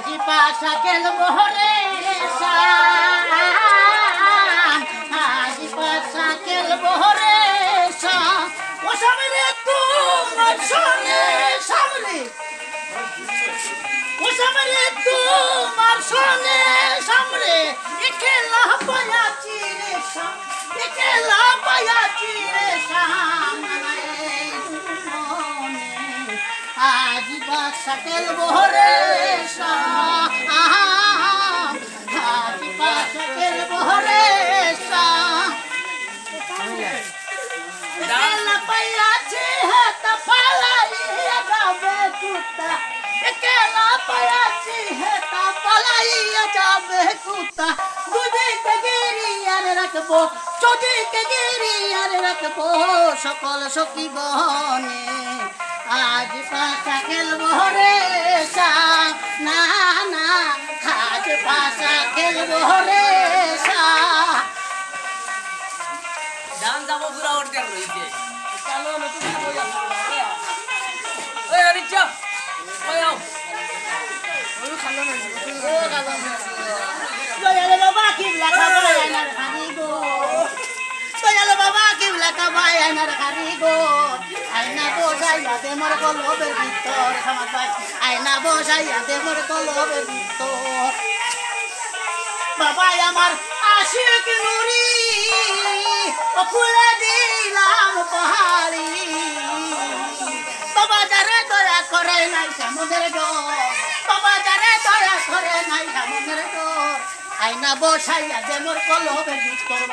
আজি পাশা গেল মোহরে আজি পাশা গেল মোহরে ও সামনে তোমার সনে সামনে ও সামনে তোমার সনে সামনে একেলা পায়াছি রে একেলা পায়াছি রে সামনে আজি পাশা গেল মোহরে আজি পাশা গেল মোহরে একেলা পায়াছি হাতা পালাইয়া যাবে কুত্তা একেলা পায়াছি হাতা পালাইয়া যাবে কুত্তা দুদিকে গিরিয়ার রাখবো চৌদিকে গিরিয়ার রাখবো সকল সখী বনে আজ পাশা খেলবো রে না না আজ পাশা খেলবো রে ডান যাবো পুরা ওর দেড় রইছে চলো নতুন ওই আরিচা ওই আও দয়ালে বাবা কিবলা খাবাই আনার খানি গো দয়ালে বাবা কিবলা খাবাই আনার খানি গো আয়না বসাইয়া দে মোর কলবের ভিতর সমাজ ভাই আয়না বসাইয়া দে মোর কলবের ভিতর বাবা আমার আশিক নুরি ও খুলে দিলাম পাহাড়ি বাবা যারে দয়া করে নাই সমুদ্রের জল বাবা যারে দয়া করে নাই সমুদ্রের জল আয়না বসাইয়া দে মোর কলবের ভিতর